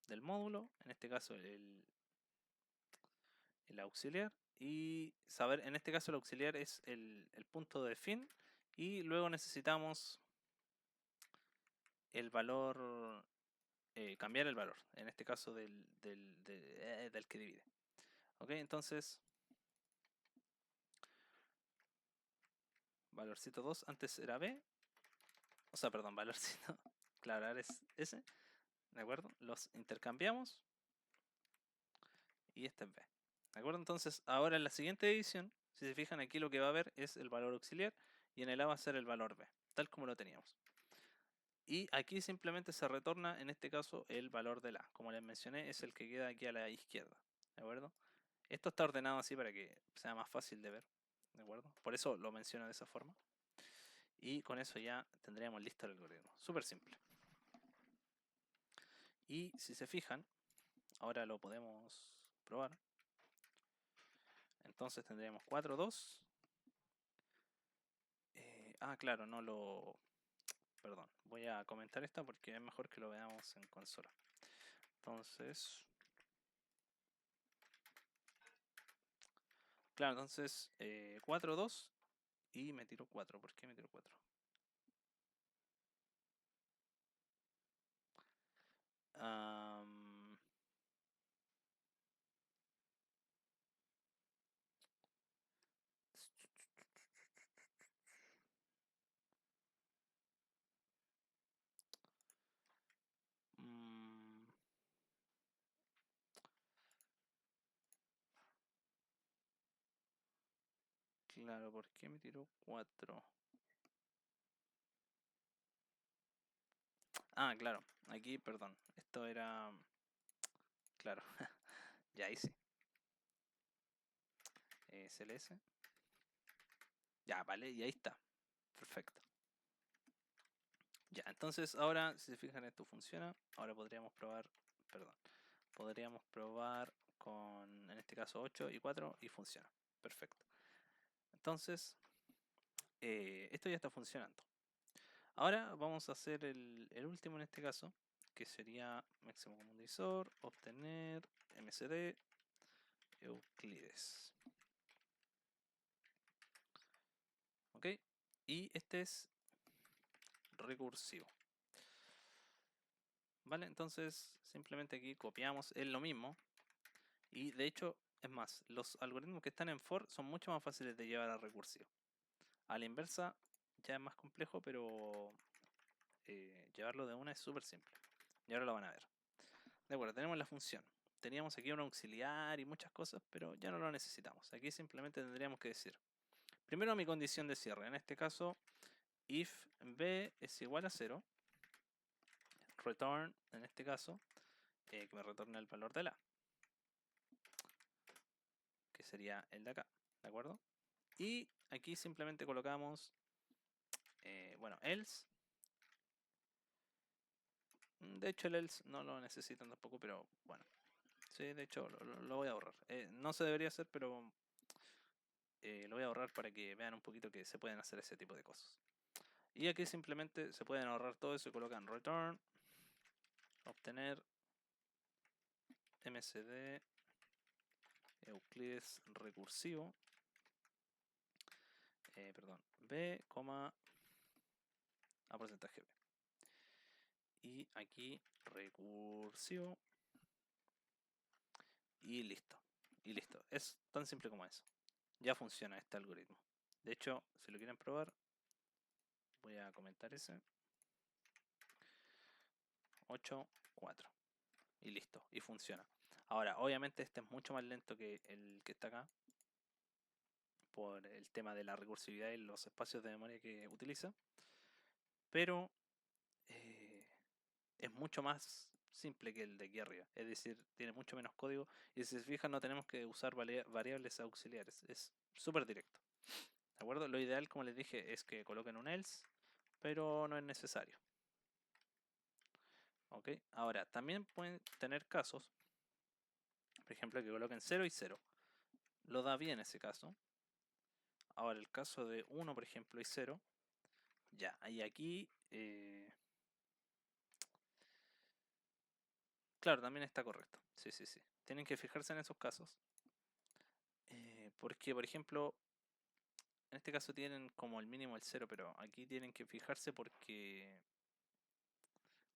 [SPEAKER 1] del módulo, en este caso el auxiliar, y saber, en este caso el auxiliar es el punto de fin, y luego necesitamos el valor, cambiar el valor, en este caso del que divide. Ok, entonces valorcito 2 antes era B, o sea, perdón, valorcito, claro, ahora es S, ¿de acuerdo? Los intercambiamos y este es B. ¿De acuerdo? Entonces, ahora en la siguiente edición, si se fijan aquí lo que va a haber es el valor auxiliar y en el A va a ser el valor B, tal como lo teníamos. Y aquí simplemente se retorna, en este caso, el valor del A. Como les mencioné, es el que queda aquí a la izquierda. ¿De acuerdo? Esto está ordenado así para que sea más fácil de ver. ¿De acuerdo? Por eso lo menciono de esa forma. Y con eso ya tendríamos listo el algoritmo. Súper simple. Y si se fijan, ahora lo podemos probar. Entonces tendríamos 4, 2. Ah, claro, no lo... Perdón, voy a comentar esta porque es mejor que lo veamos en consola. Entonces... Claro, entonces 4, 2 y me tiro 4. ¿Por qué me tiro 4? Am, mm, claro, ¿por qué me tiro 4? Ah, claro, aquí, perdón, esto era... Claro, ya hice. CLS. Ya, vale, y ahí está. Perfecto. Ya, entonces ahora, si se fijan, esto funciona. Ahora podríamos probar, perdón, podríamos probar con, en este caso, 8 y 4 y funciona. Perfecto. Entonces, esto ya está funcionando. Ahora vamos a hacer el último en este caso, que sería máximo común divisor, obtener MCD, Euclides. ¿Ok? Y este es recursivo. ¿Vale? Entonces simplemente aquí copiamos, es lo mismo. Y de hecho, es más, los algoritmos que están en for son mucho más fáciles de llevar a recursivo. A la inversa ya es más complejo, pero llevarlo de una es súper simple. Y ahora lo van a ver. De acuerdo, tenemos la función. Teníamos aquí un auxiliar y muchas cosas, pero ya no lo necesitamos. Aquí simplemente tendríamos que decir, primero mi condición de cierre. En este caso, if b es igual a 0, return, en este caso, que me retorne el valor de la, que sería el de acá, ¿de acuerdo? Y aquí simplemente colocamos, bueno, else. De hecho el else no lo necesitan tampoco, pero bueno. Sí, de hecho lo voy a ahorrar. No se debería hacer, pero lo voy a ahorrar para que vean un poquito que se pueden hacer ese tipo de cosas. Y aquí simplemente se pueden ahorrar todo eso y colocan return, obtener MCD Euclides recursivo, perdón, b, a porcentaje b. Y aquí recursivo y listo. Y listo. Es tan simple como eso. Ya funciona este algoritmo. De hecho, si lo quieren probar, voy a comentar ese. 8, 4. Y listo. Y funciona. Ahora, obviamente este es mucho más lento que el que está acá, por el tema de la recursividad y los espacios de memoria que utiliza. Pero es mucho más simple que el de aquí arriba. Es decir, tiene mucho menos código. Y si se fijan, no tenemos que usar variables auxiliares. Es súper directo. ¿De acuerdo? Lo ideal, como les dije, es que coloquen un else, pero no es necesario. ¿Ok? Ahora, también pueden tener casos, por ejemplo, que coloquen 0 y 0. Lo da bien ese caso. Ahora, el caso de 1, por ejemplo, y 0, ya, y aquí, claro, también está correcto. Sí, sí, sí. Tienen que fijarse en esos casos. Porque, por ejemplo, en este caso tienen como el mínimo el 0, pero aquí tienen que fijarse porque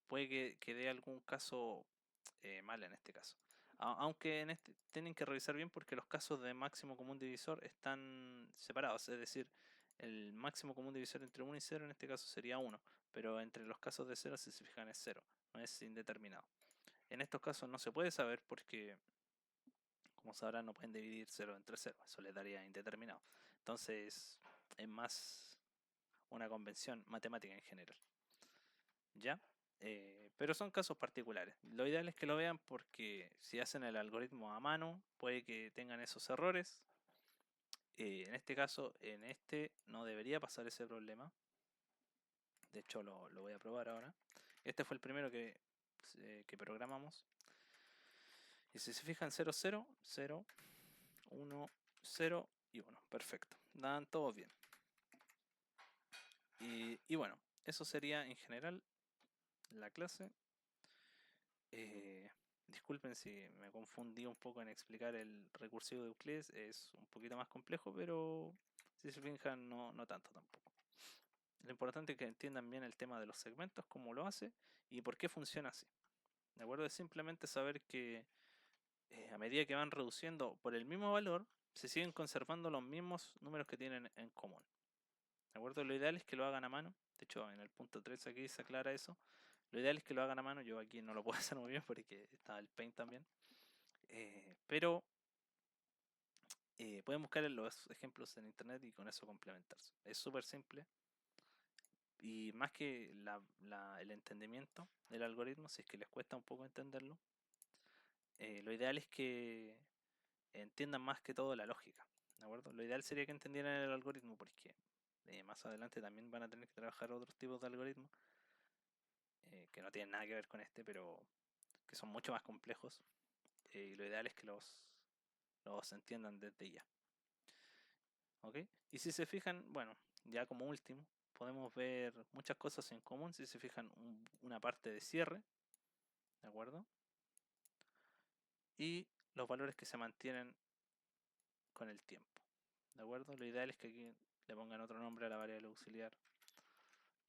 [SPEAKER 1] puede que dé algún caso mal en este caso. Aunque en este tienen que revisar bien porque los casos de máximo común divisor están separados, es decir, el máximo común divisor entre 1 y 0 en este caso sería 1, pero entre los casos de 0, si se fijan, es 0, no es indeterminado. En estos casos no se puede saber porque, como sabrán, no pueden dividir 0 entre 0, eso les daría indeterminado. Entonces es más una convención matemática en general. ¿Ya? Pero son casos particulares. Lo ideal es que lo vean porque si hacen el algoritmo a mano, puede que tengan esos errores. En este caso, en este no debería pasar ese problema. De hecho, lo voy a probar ahora. Este fue el primero que programamos. Y si se fijan, 0, 0, 0, 1, 0 y 1. Perfecto. Dan todos bien. Y bueno, eso sería en general la clase. Disculpen si me confundí un poco en explicar el recursivo de Euclides, es un poquito más complejo, pero si se fijan no tanto tampoco. Lo importante es que entiendan bien el tema de los segmentos, cómo lo hace y por qué funciona así. ¿De acuerdo? Es simplemente saber que a medida que van reduciendo por el mismo valor, se siguen conservando los mismos números que tienen en común. ¿De acuerdo? Lo ideal es que lo hagan a mano. De hecho, en el punto 3 aquí se aclara eso. Lo ideal es que lo hagan a mano. Yo aquí no lo puedo hacer muy bien porque está el Paint también. Pero pueden buscar los ejemplos en internet y con eso complementarse. Es súper simple. Y más que el entendimiento del algoritmo, si es que les cuesta un poco entenderlo, lo ideal es que entiendan más que todo la lógica. ¿De acuerdo? Lo ideal sería que entendieran el algoritmo porque más adelante también van a tener que trabajar otros tipos de algoritmos que no tienen nada que ver con este, pero que son mucho más complejos. Y lo ideal es que los entiendan desde ya. ¿Ok? Y si se fijan, bueno, ya como último, podemos ver muchas cosas en común. Si se fijan, una parte de cierre, ¿de acuerdo? Y los valores que se mantienen con el tiempo, ¿de acuerdo? Lo ideal es que aquí le pongan otro nombre a la variable auxiliar,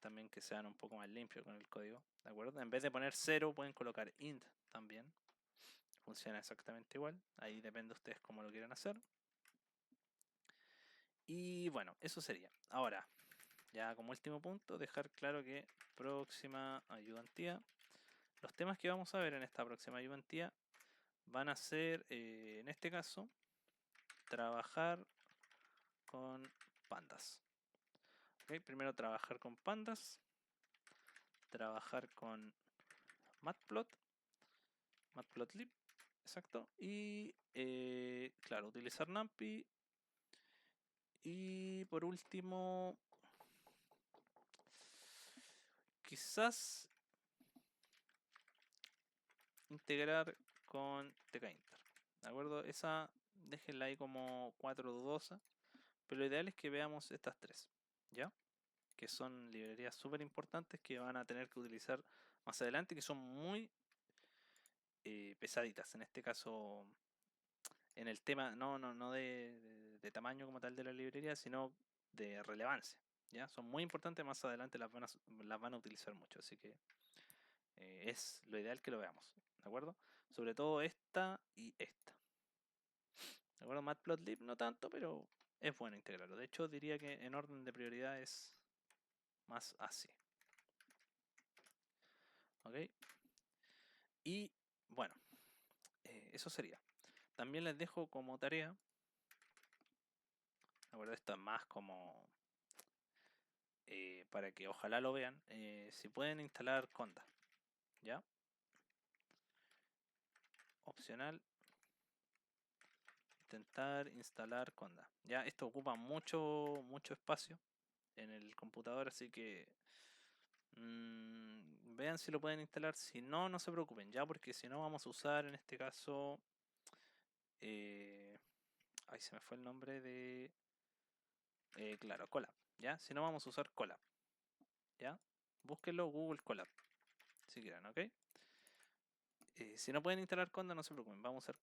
[SPEAKER 1] también que sean un poco más limpios con el código, ¿de acuerdo? En vez de poner 0 pueden colocar int también, funciona exactamente igual, ahí depende de ustedes cómo lo quieran hacer. Y bueno, eso sería. Ahora, ya como último punto, dejar claro que próxima ayudantía, los temas que vamos a ver en esta próxima ayudantía van a ser, en este caso, trabajar con pandas. ¿Okay? Primero trabajar con pandas, trabajar con matplotlib, exacto, y claro, utilizar NumPy. Y por último, quizás integrar con tkinter. ¿De acuerdo? Esa déjenla ahí como 4 dudosa, pero lo ideal es que veamos estas tres, ¿ya? Que son librerías súper importantes que van a tener que utilizar más adelante, que son muy pesaditas. En este caso, en el tema, no de tamaño como tal de la librería, sino de relevancia. ¿Ya? Son muy importantes, más adelante las van a utilizar mucho, así que es lo ideal que lo veamos, ¿de acuerdo? Sobre todo esta y esta. ¿De acuerdo? Matplotlib no tanto, pero es bueno integrarlo. De hecho, diría que en orden de prioridad es más así. ¿Ok? Y bueno, eso sería. También les dejo como tarea, ¿de acuerdo? Esto es más como para que ojalá lo vean, si pueden instalar Conda, ¿ya? Opcional, intentar instalar Conda. Ya, esto ocupa mucho espacio en el computador, así que vean si lo pueden instalar. Si no, no se preocupen, ya, porque si no vamos a usar en este caso, ay, se me fue el nombre de, claro, Colab, ya. Si no, vamos a usar Colab, ya. Búsquenlo Google Colab, si quieren, ¿ok? Si no pueden instalar Conda, no se preocupen, vamos a usar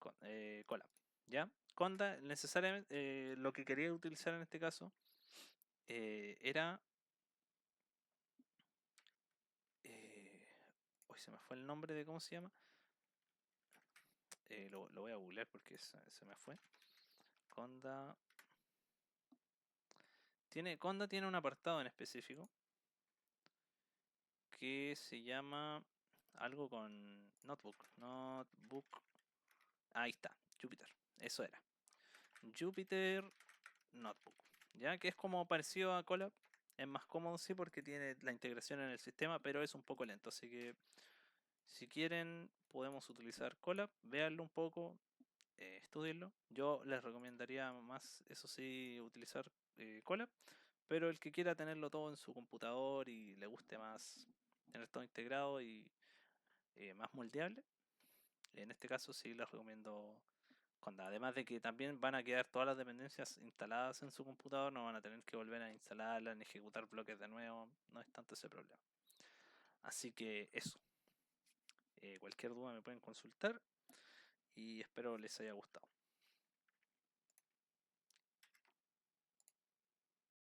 [SPEAKER 1] Colab, ¿ya? Conda, necesariamente, lo que quería utilizar en este caso era... Hoy se me fue el nombre de cómo se llama. Lo voy a googlear porque se me fue. Conda. Conda tiene un apartado en específico que se llama algo con Notebook. Ahí está, Jupyter. Eso era. Jupyter Notebook. Ya que es como parecido a Colab. Es más cómodo, sí, porque tiene la integración en el sistema, pero es un poco lento. Así que si quieren, podemos utilizar Colab. Véanlo un poco, estudienlo. Yo les recomendaría más, eso sí, utilizar Colab. Pero el que quiera tenerlo todo en su computador y le guste más tener todo integrado y más moldeable, en este caso sí les recomiendo Además de que también van a quedar todas las dependencias instaladas en su computador, no van a tener que volver a instalarlas ni ejecutar bloques de nuevo, no es tanto ese problema. Así que eso. Cualquier duda me pueden consultar y espero les haya gustado.